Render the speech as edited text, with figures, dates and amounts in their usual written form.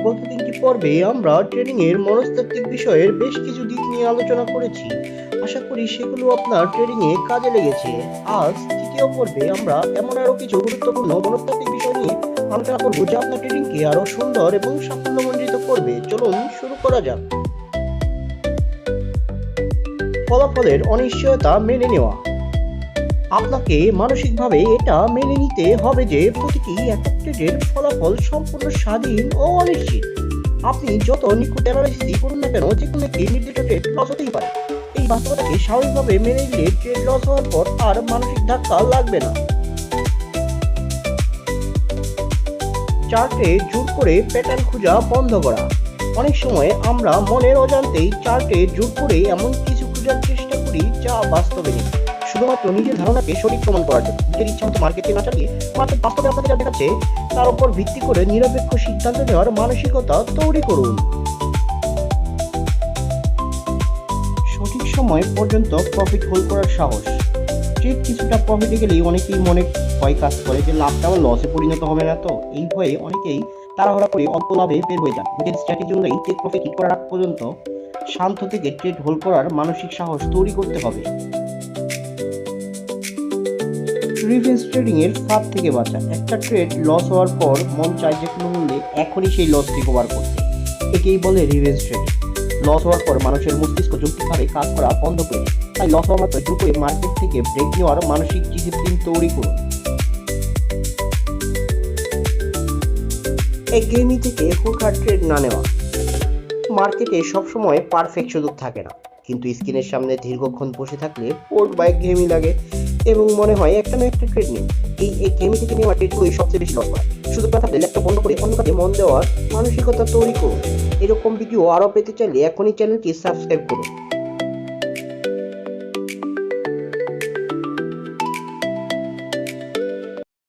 গত ৩টি পর্বে আমরা ট্রেডিং এর মনস্তাত্ত্বিক বিষয়ের বেশ কিছু দিক নিয়ে আলোচনা করেছি। আশা করি সেগুলো আপনার ট্রেডিং এ কাজে লেগেছে। আজ তৃতীয় পর্বে আমরা এমন আরো কিছু গুরুত্বপূর্ণ মনস্তাত্ত্বিক বিষয় নিয়ে আলোচনা করব যা আপনার ট্রেডিং কে আরো সুন্দর এবং সাফল্যমণ্ডিত করবে। চলুন শুরু করা যাক। ফলাফলের অনিশ্চয়তা মেনে নেওয়া। আপনাকে মানসিকভাবে এটা মেনে নিতে হবে যে প্রতিটি একক ট্রেডের ফলাফল সম্পূর্ণ স্বাধীন ও অনিশ্চিত। আপনি যত নিখুঁত অ্যানালাইসিস করুন না কেন, যে কোনো একটি নির্দিষ্ট ট্রেড লস হতেই পারে। এই বাস্তবতাকে স্বাভাবিকভাবে মেনে নিলে ট্রেড লস হওয়ার পর আর মানসিক ধাক্কা লাগবে না। চার্টে জোর করে প্যাটার্ন খোঁজা বন্ধ করা। অনেক সময় আমরা মনের অজান্তেই চার্টে জোর করে এমন কিছু খোঁজার চেষ্টা করি যা বাস্তবে নেই, শুধুমাত্র নিজের ধারণাকে সঠিক প্রমাণ করার জন্য। নিজের ইচ্ছা মতো মার্কেটে না চালিয়ে মার্কেট বাস্তবে আপনাকে যা দেখাচ্ছে তার উপর ভিত্তি করে নিরপেক্ষ সিদ্ধান্ত নেওয়ার মানসিকতা তৈরি করুন। সঠিক সময় পর্যন্ত প্রফিট হোল্ড করার সাহস। ট্রেড কিছুটা প্রফিটে গেলেই অনেকেই মনে ভয় কাজ করে যে লাভটা আবার লসে পরিণত হবে না তো। এই ভয়ে অনেকেই তাড়াহুড়া করে অল্প লাভে বের হয়ে যান। নিজের স্ট্র্যাটেজি অনুযায়ী ট্রেড প্রফিট হিট করার আগ পর্যন্ত শান্ত থেকে ট্রেড হোল্ড করার মানসিক সাহস তৈরি করতে হবে। রিভেঞ্জ ট্রেডিং এর ফাঁদ থেকে বাঁচা। একটা ট্রেড লস হওয়ার পর মন চায় যে কোনো মূল্যে এখনই সেই লস রিকভার করতে। একেই বলে রিভেঞ্জ ট্রেডিং। লস হওয়ার পর মানুষের মস্তিষ্ক যৌক্তিকভাবে কাজ করা বন্ধ করে, তাই লস হওয়া মাত্র দ্রুত মার্কেট থেকে ব্রেক নেওয়ার মানসিক ডিসিপ্লিন তৈরি করুন। একঘেয়েমি থেকে হুটহাট ট্রেড না নেওয়া। মার্কেটে সবসময় পারফেক্ট সুযোগ থাকে না, কিন্তু স্ক্রিনের সামনে দীর্ঘক্ষণ বসে থাকলে পোর্ট বা একঘেয়েমি লাগে এবং মনে হয় একটা না একটা ট্রেড নেই। এই একঘেয়েমি থেকে নেওয়া ট্রেডগুলোই সবচেয়ে বেশি লস হয়। শুধু না থাকলে ল্যাপটপ বন্ধ করে অন্য কাজে মন দেওয়ার মানসিকতা তৈরি করুন। এরকম ভিডিও আরও পেতে চাইলে এখনই চ্যানেলটি সাবস্ক্রাইব করুন।